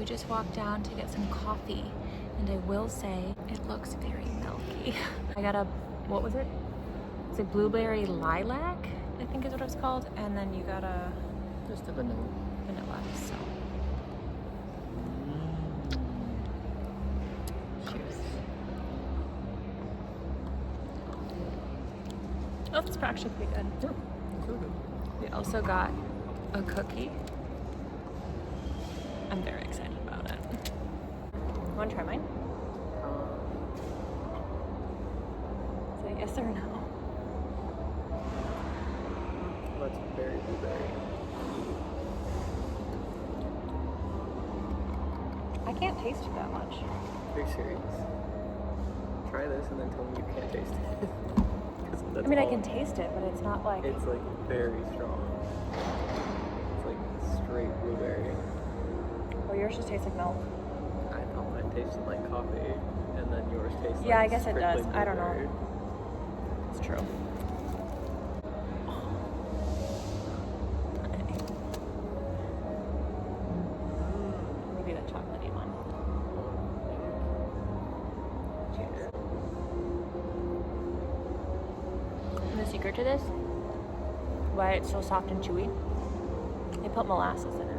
we just walked down to get some coffee, and I will say it looks very milky. I got a, what was it? It's a blueberry lilac, I think is what it's called, and then you got a just a vanilla. So cheers. Oh, it's actually pretty good. Yeah, it's really good. We also got a cookie. I'm very excited about it. You want to try mine? Say yes or no. That's very blueberry. I can't taste it that much. Are you serious? Try this and then tell me you can't taste it. 'Cause that's I mean, I all- can taste it, but it's not like... It's like very strong. It's like straight blueberry. Well, yours just tastes like milk. I thought mine tasted like coffee, and then yours tastes like Yeah, I guess it does. strictly I don't know. blueberry. It's true. Maybe the chocolatey one. Cheers. And the secret to this, why it's so soft and chewy, they put molasses in it.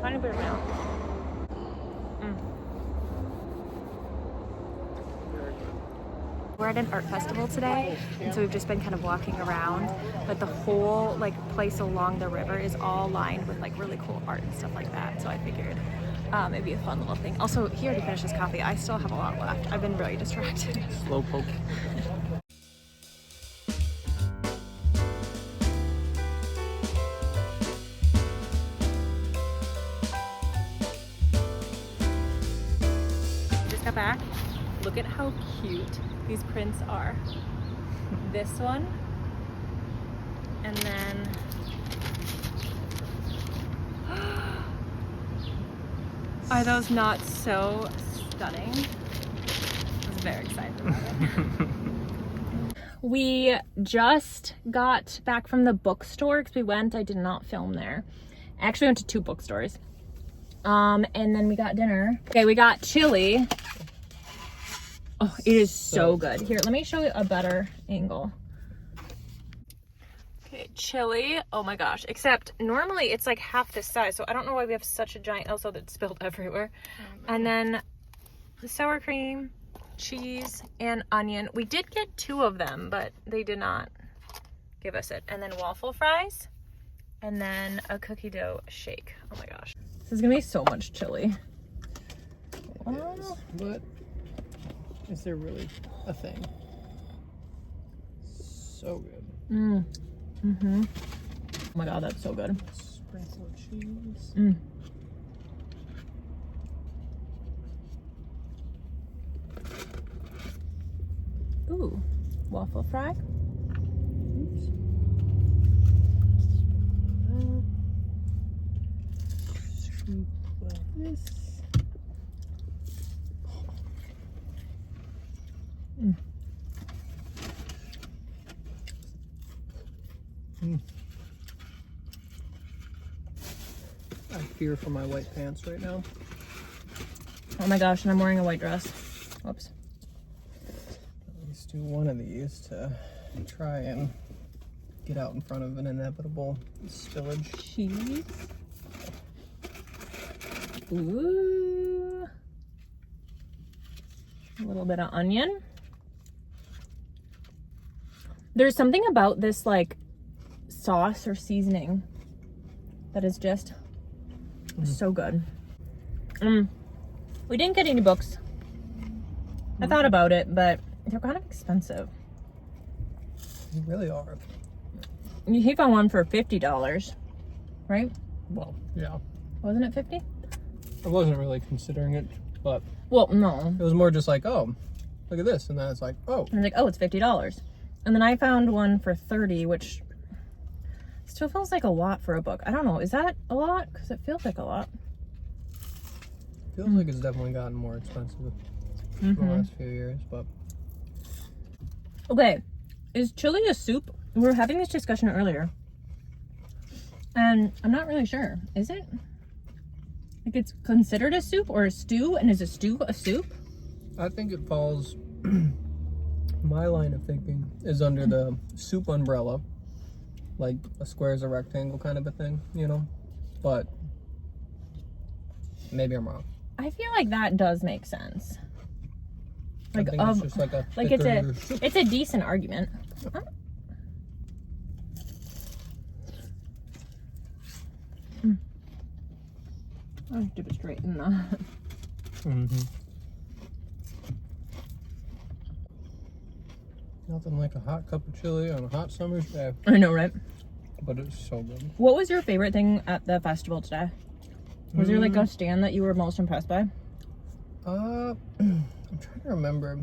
Tiny bit of milk. We're at an art festival today, and so we've just been kind of walking around, but the whole like place along the river is all lined with like really cool art and stuff like that, so I figured it'd be a fun little thing. Also, he already finished his coffee. I still have a lot left. I've been really distracted. Slow poke. Just got back. Look at how cute these prints are. This one, and then are those not so stunning? I was very excited about it. We just got back from the bookstore because I did not film there. I actually went to 2 bookstores. And then we got dinner. Okay, we got chili. Oh, it is so good. Here, let me show you a better angle. Okay, chili. Oh my gosh. Except normally it's like half this size, so I don't know why we have such a giant, also that's spilled everywhere. And then the sour cream, cheese, and onion. We did get 2 of them, but they did not give us it. And then waffle fries, and then a cookie dough shake. Oh my gosh. This is gonna be so much chili. But is there really a thing? So good. Mm-hmm. Oh my god, that's so good. Sprinkle of cheese. Ooh, waffle fry. Oops. Scoop like this. I fear for my white pants right now. Oh my gosh, and I'm wearing a white dress. Whoops. At least do one of these to try and get out in front of an inevitable spillage. Cheese. Ooh. A little bit of onion. There's something about this like sauce or seasoning that is just so good. We didn't get any books. I thought about it, but they're kind of expensive. They really are. He found one for $50, right? Well, yeah. Wasn't it 50? I wasn't really considering it, but Well, no. it was more just like, oh, look at this. And then it's like, oh. I was like, oh, it's $50. And then I found one for 30, which still feels like a lot for a book. I don't know. Is that a lot? Because it feels like a lot. Feels like it's definitely gotten more expensive in the last few years, but Okay. Is chili a soup? We were having this discussion earlier. And I'm not really sure. Is it? Like it's considered a soup or a stew, and is a stew a soup? I think it falls, my line of thinking is under the soup umbrella, like a square is a rectangle kind of a thing, you know? But maybe I'm wrong. I feel like that does make sense. Like, I think it's just like a thicker soup. It's a decent argument. I'll dip it straight in that. Nothing like a hot cup of chili on a hot summer's day. I know, right? But it's so good. What was your favorite thing at the festival today? Was there like a stand that you were most impressed by? I'm trying to remember.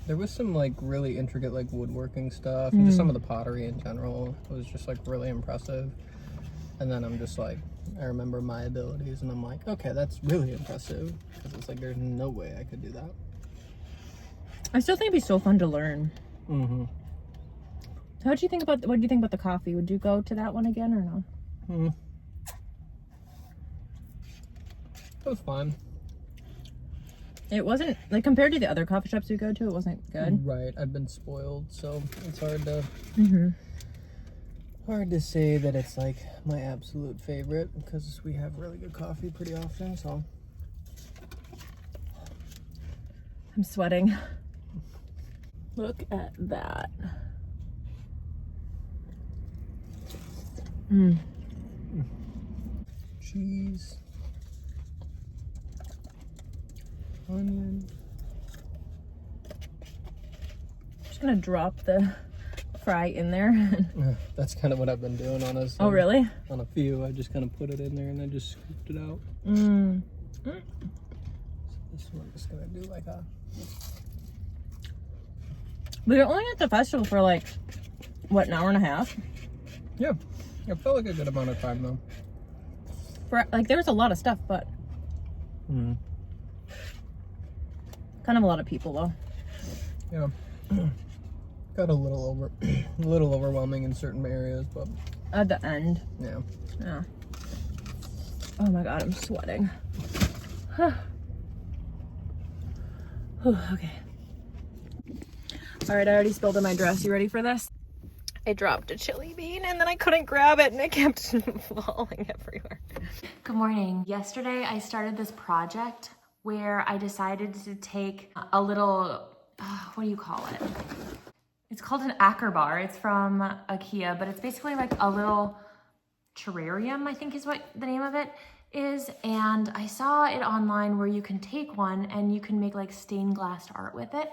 There was some like really intricate like woodworking stuff and just some of the pottery in general was just like really impressive. And then I'm just like, I remember my abilities and I'm like, okay, that's really impressive. Because it's like, there's no way I could do that. I still think it'd be so fun to learn. Mm-hmm. What do you think about the coffee? Would you go to that one again or no? It was fine. It wasn't, like, compared to the other coffee shops we go to, it wasn't good. Right, I've been spoiled, so it's hard to say that it's like my absolute favorite because we have really good coffee pretty often, so. I'm sweating. Look at that. Cheese. Onion. Just gonna drop the fry in there. That's kind of what I've been doing on a. Oh, really? On a few, I just kind of put it in there and then just scooped it out. So this one I'm just gonna do like a. We were only at the festival for like, what, an hour and a half? Yeah, it felt like a good amount of time though. For like, there was a lot of stuff, but kind of a lot of people though. Yeah, got a little overwhelming in certain areas, but at the end. Yeah. Oh my god, I'm sweating. Okay. All right, I already spilled in my dress. You ready for this? I dropped a chili bean and then I couldn't grab it and it kept falling everywhere. Good morning. Yesterday I started this project where I decided to take a little, what do you call it? It's called an Acker bar. It's from IKEA, but it's basically like a little terrarium, I think is what the name of it is. And I saw it online where you can take one and you can make like stained glass art with it.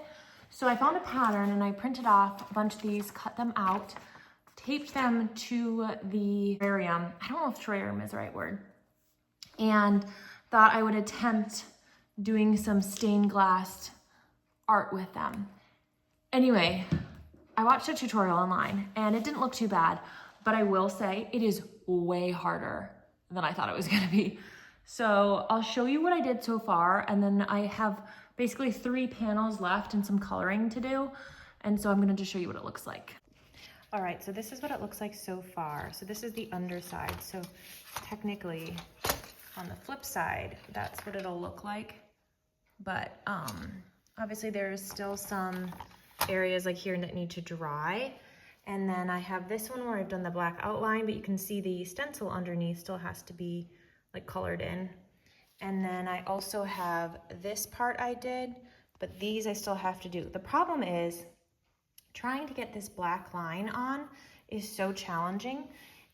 So I found a pattern and I printed off a bunch of these, cut them out, taped them to the terrarium. I don't know if terrarium is the right word. And thought I would attempt doing some stained glass art with them. Anyway, I watched a tutorial online and it didn't look too bad, but I will say it is way harder than I thought it was gonna be. So I'll show you what I did so far, and then I have basically 3 panels left and some coloring to do. And so I'm gonna just show you what it looks like. All right, so this is what it looks like so far. So this is the underside. So technically on the flip side, that's what it'll look like. But obviously there's still some areas like here that need to dry. And then I have this one where I've done the black outline, but you can see the stencil underneath still has to be like colored in. And then I also have this part I did, but these I still have to do. The problem is trying to get this black line on is so challenging,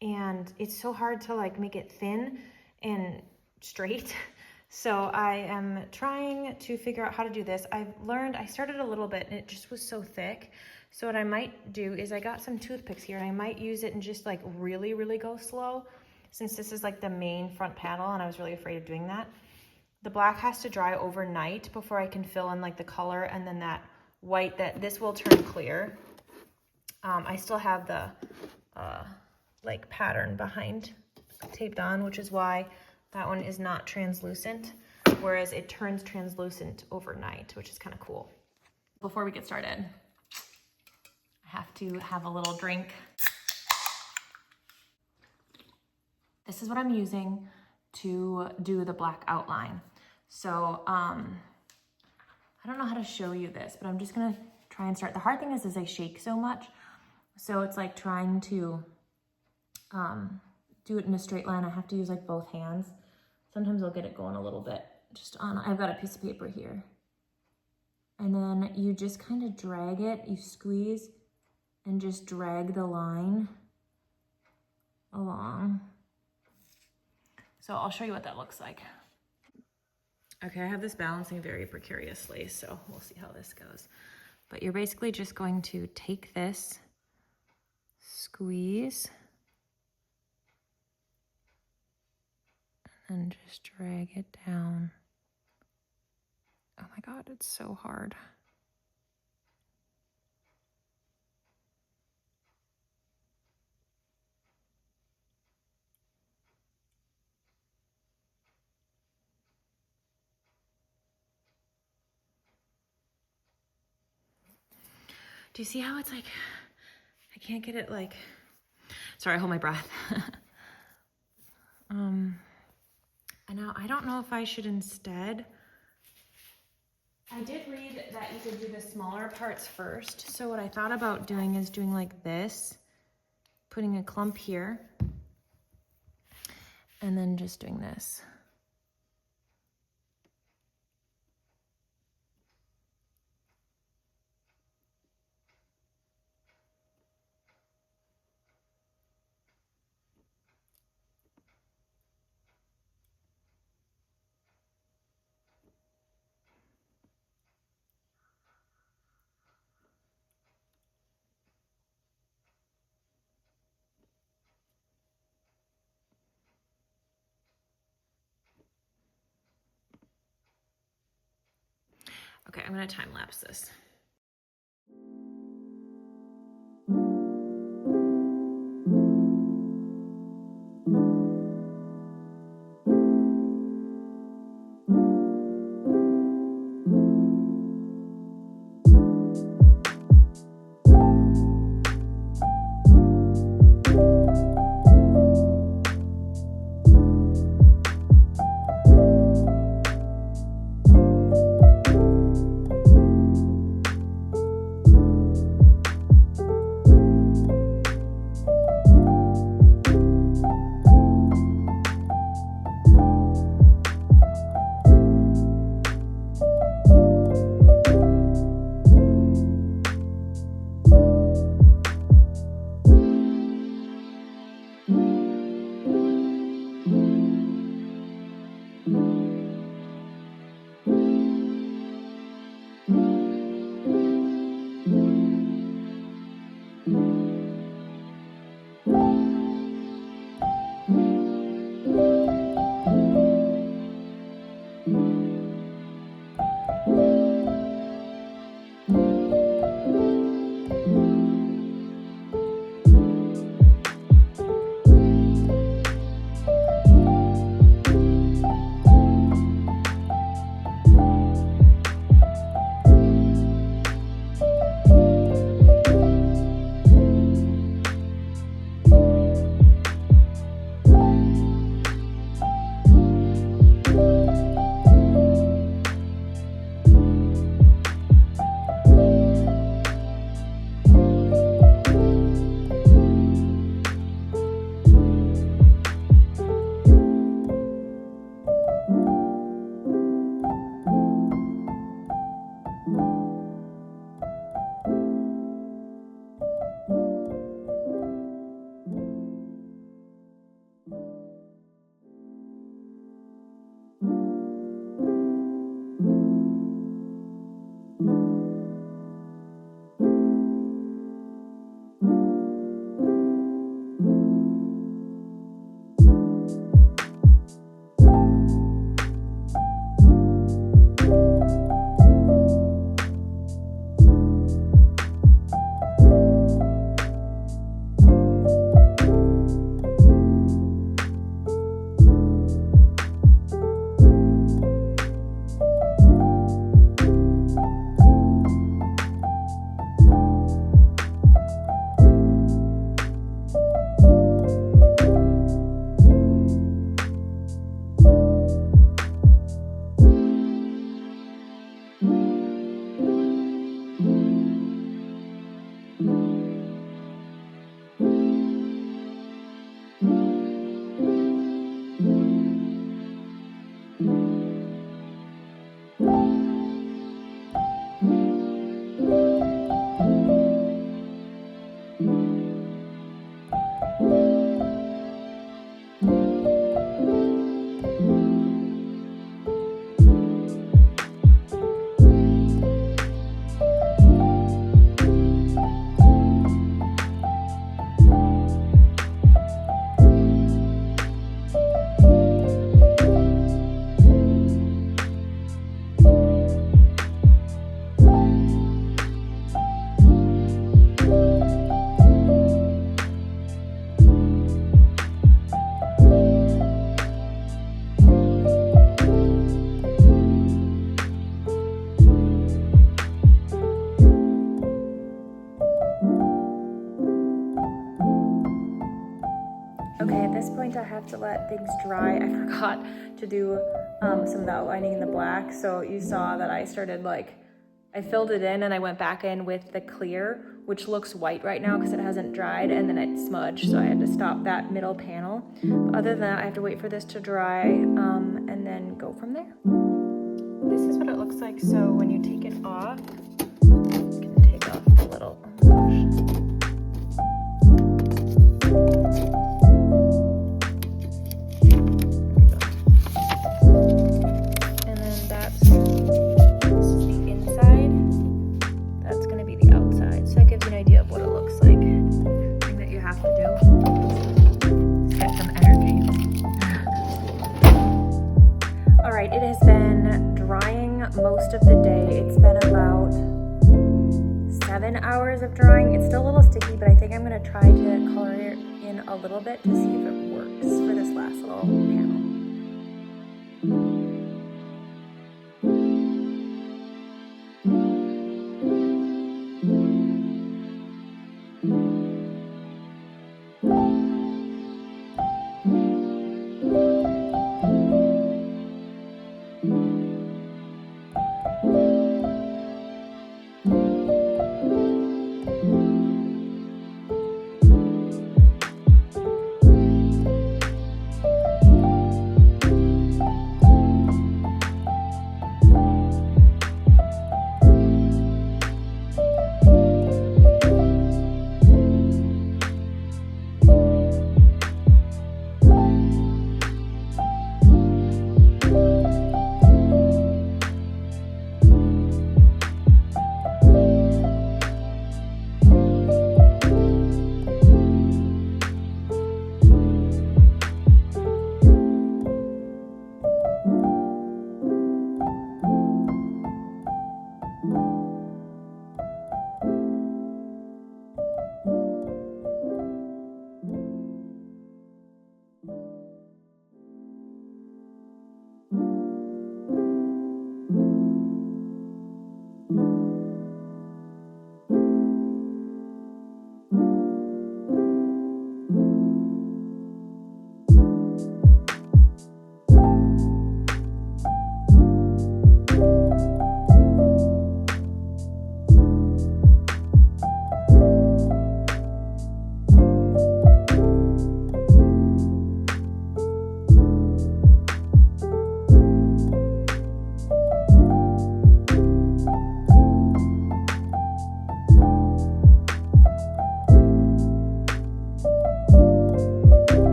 and it's so hard to like make it thin and straight. So I am trying to figure out how to do this. I started a little bit and it just was so thick. So what I might do is I got some toothpicks here and I might use it and just like really, really go slow, since this is like the main front panel and I was really afraid of doing that. The black has to dry overnight before I can fill in like the color, and then that white, this will turn clear. I still have the like pattern behind taped on, which is why that one is not translucent, whereas it turns translucent overnight, which is kind of cool. Before we get started, I have to have a little drink. This is what I'm using. to do the black outline. So I don't know how to show you this, but I'm just gonna try and start. The hard thing is I shake so much. So it's like trying to do it in a straight line. I have to use like both hands. Sometimes I'll get it going a little bit just on, I've got a piece of paper here. And then you just kind of drag it, you squeeze and just drag the line along. So I'll show you what that looks like. Okay, I have this balancing very precariously, so we'll see how this goes. But you're basically just going to take this, squeeze, and just drag it down. Oh my God, it's so hard. Do you see how it's like, I can't get it like, sorry, hold my breath. And now I don't know if I should instead, I did read that you could do the smaller parts first. So what I thought about doing is doing like this, putting a clump here, and then just doing this. Okay, I'm gonna time lapse this. this point I have to let things dry. I forgot to do some of the outlining in the black. So you saw that I started I filled it in and I went back in with the clear, which looks white right now because it hasn't dried, and then it smudged. So I had to stop that middle panel. But other than that, I have to wait for this to dry and then go from there. This is what it looks like. So when you take it off, you can take off the little bush. Most of the day. It's been about 7 hours of drying. It's still a little sticky, but I think I'm going to try to color it in a little bit to see if it works for this last little panel.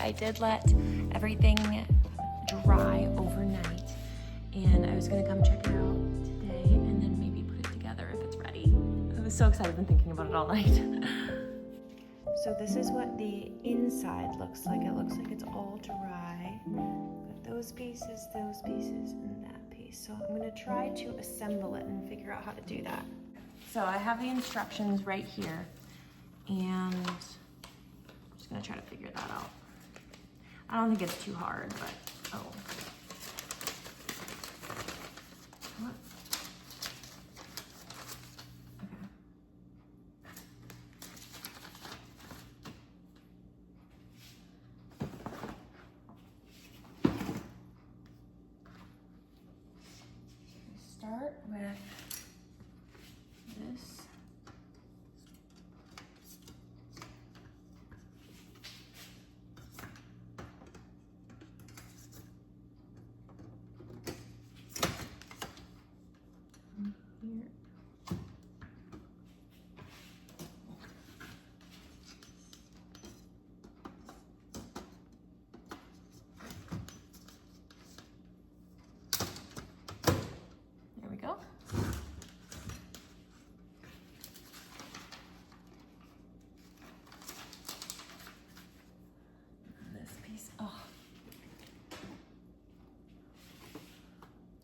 I did let everything dry overnight, and I was gonna come check it out today and then maybe put it together if it's ready. I was so excited, I've been thinking about it all night. So this is what the inside looks like. It looks like it's all dry. But those pieces, and that piece. So I'm gonna try to assemble it and figure out how to do that. So I have the instructions right here, and I'm just gonna try to figure that out. I don't think it's too hard, but oh. What? Okay. Start with this.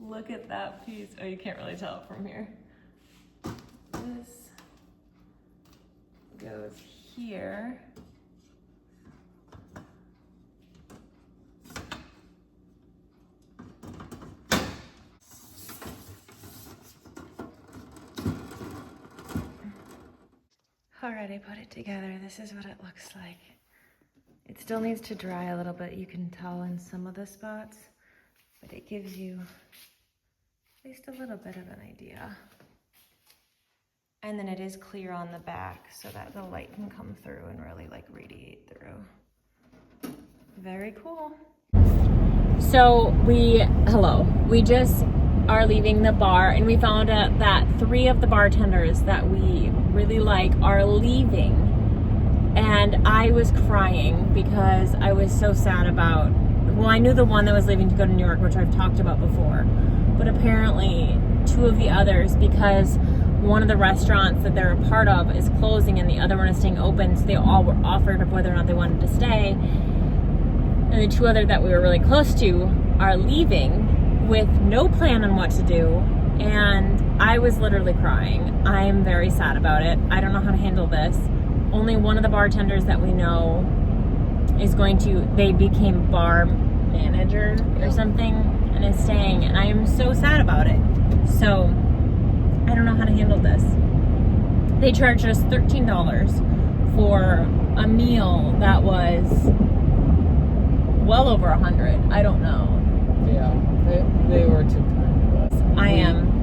Look at that piece. Oh, you can't really tell it from here. This goes here. Already put it together. This is what it looks like. It still needs to dry a little bit. You can tell in some of the spots, but it gives you at least a little bit of an idea. And then it is clear on the back so that the light can come through and really like radiate through. Very cool. So we just are leaving the bar, and we found out that 3 of the bartenders that we really like are leaving. And I was crying because I was so sad about, well, I knew the one that was leaving to go to New York, which I've talked about before, but apparently 2 of the others, because one of the restaurants that they're a part of is closing and the other one is staying open, so they all were offered of whether or not they wanted to stay. And the 2 other that we were really close to are leaving with no plan on what to do, and I was literally crying. I am very sad about it. I don't know how to handle this. Only one of the bartenders that we know is they became bar manager or something and is staying, and I am so sad about it. So I don't know how to handle this. They charged us $13 for a meal that was well over 100. I don't know. Yeah, they were too kind to us.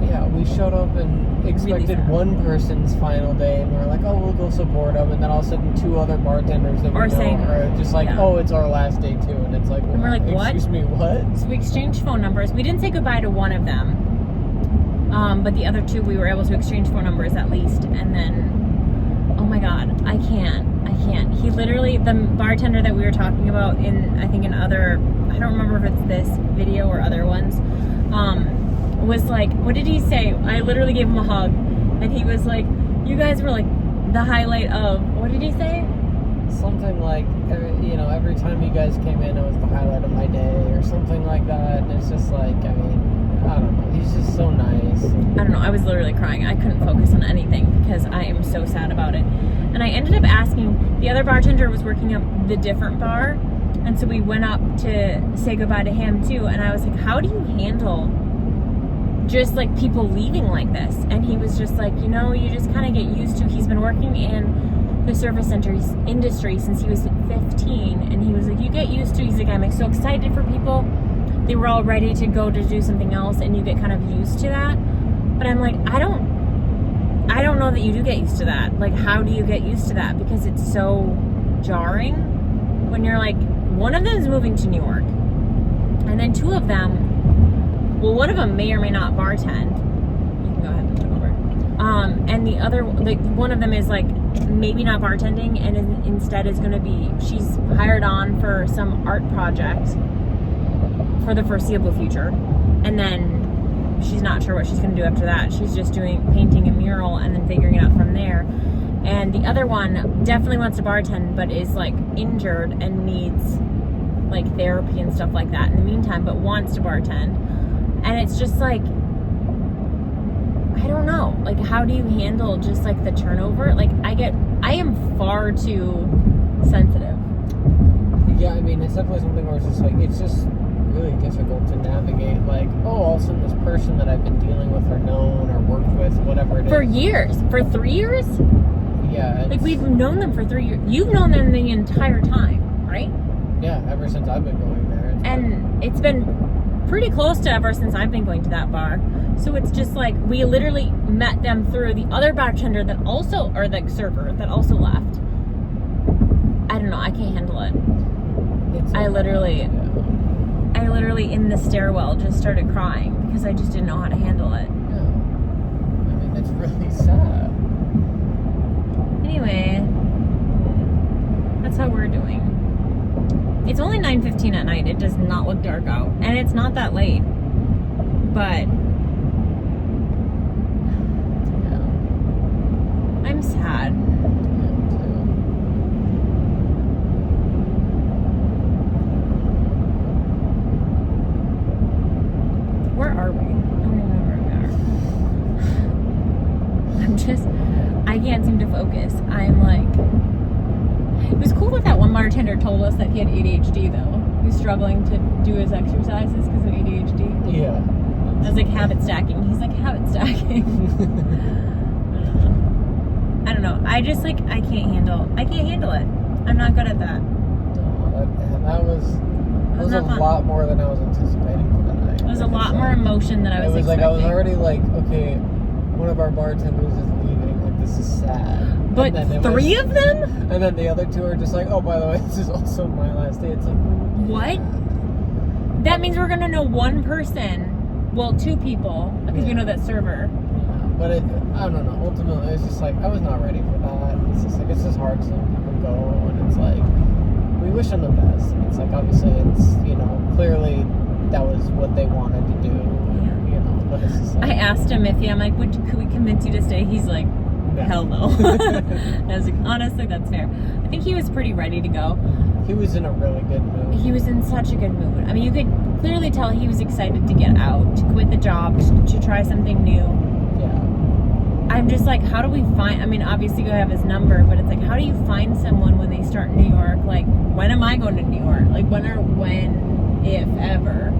Yeah, we showed up and expected really one person's final day, and we were like, oh, we'll go support them, and then all of a sudden 2 other bartenders that we know are just like, oh, it's our last day too, and it's like, well, and we're like, what? Excuse me, what? So we exchanged phone numbers. We didn't say goodbye to one of them, but the other 2 we were able to exchange phone numbers at least, and then, oh my god, I can't. He literally, the bartender that we were talking about I think in other, I don't remember if it's this video or other ones, was like, what did he say? I literally gave him a hug, and he was like, you guys were like the highlight of, what did he say? Something like, every time you guys came in, it was the highlight of my day, or something like that, and it's just like, I don't know, he's just so nice. I don't know, I was literally crying. I couldn't focus on anything because I am so sad about it. And I ended up asking, the other bartender was working up the different bar, and so we went up to say goodbye to him too, and I was like, how do you handle just like people leaving like this? And he was just like, you just kind of get used to, he's been working in the service industry since he was 15, and he was like, you get used to, he's like, I'm so excited for people, they were all ready to go to do something else, and you get kind of used to that. But I'm like, I don't know that you do get used to that. Like, how do you get used to that? Because it's so jarring when you're like, one of them is moving to New York, and then 2 of them, well, one of them may or may not bartend. You can go ahead and look over. And the other, like, one of them is like maybe not bartending, and instead is going to be, she's hired on for some art project for the foreseeable future, and then she's not sure what she's going to do after that. She's just painting a mural and then figuring it out from there. And the other one definitely wants to bartend, but is like injured and needs like therapy and stuff like that in the meantime, but wants to bartend. And it's just like, I don't know, like, how do you handle just like the turnover? Like, I am far too sensitive. Yeah, I mean, it's definitely something where it's just like, it's just really difficult to navigate, like, oh, all of a sudden this person that I've been dealing with or known or worked with, whatever it is. For years. For 3 years? Yeah. Like, we've known them for 3 years. You've known them the entire time, right? Yeah, ever since I've been going there. It's been pretty close to ever since I've been going to that bar. So it's just like, we literally met them through the other bartender that also, or the server that also left. I don't know, I can't handle it. I literally in the stairwell just started crying because I just didn't know how to handle it. Yeah. I mean, it's really sad. Anyway, that's how we're doing. It's only 9:15 at night. It does not look dark out. And it's not that late. But yeah. I'm sad. Where are we? can't seem to focus. I'm like, it was cool that one bartender told us that he had ADHD though. He was struggling to do his exercises because of ADHD. Yeah. I was like, habit stacking. He's like, habit stacking. I don't know. I just like, I can't handle it. I'm not good at that. No, that was a lot more than I was anticipating for the night. It was a lot more emotion than I was expecting. It was like, I was already like, okay, one of our bartenders is leaving. Like, this is sad. But three of them? And then the other two are just like, oh, by the way, this is also my last day. It's like, what? That means we're gonna know one person. Well, two people, because we know that server. Yeah, but I don't know. Ultimately, it's just like, I was not ready for that. It's just like, it's just hard seeing people go, and it's like, we wish them the best. And it's like, obviously, it's, you know, clearly that was what they wanted to do, you know, but it's just like, I asked him if I'm like, could we convince you to stay? He's like, hell no. I was like, honestly, that's fair. I think he was pretty ready to go. He was in a really good mood. He was in such a good mood. I mean, you could clearly tell he was excited to get out, to quit the job, to try something new. Yeah. I'm just like, how do we find, I mean, obviously you have his number, but it's like, how do you find someone when they start in New York? Like, when am I going to New York? Like, when, if ever?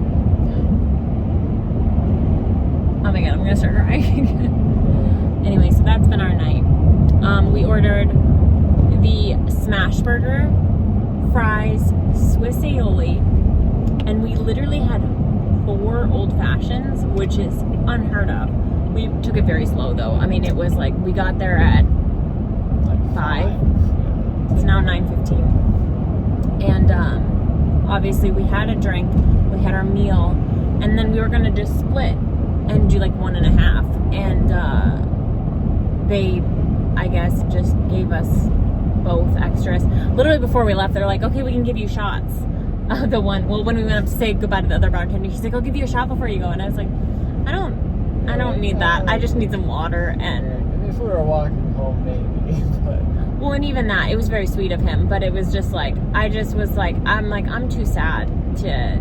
Oh my God, I'm going to start crying. Anyway, so that's been our night. We ordered the smash burger, fries, Swiss aioli, and we literally had 4 old fashions, which is unheard of. We took it very slow though. I mean, it was like, we got there at like 5. It's now 9:15. And obviously we had a drink, we had our meal, and then we were gonna just split and do like 1.5. And they, I guess, just gave us both extras. Literally before we left, they're like, okay, we can give you shots. When we went up to say goodbye to the other bartender, she's like, I'll give you a shot before you go. And I was like, I don't need that. I just need some water. And if we were walking home, maybe. But well, and even that, it was very sweet of him. But it was just like, I just was like, I'm too sad to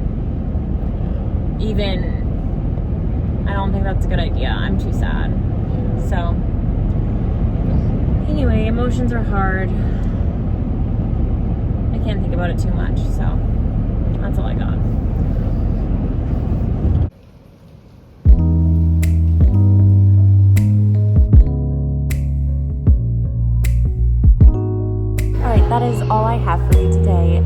even. I don't think that's a good idea. I'm too sad. So. Anyway, emotions are hard. I can't think about it too much, so that's all I got. Alright, that is all I have for you today.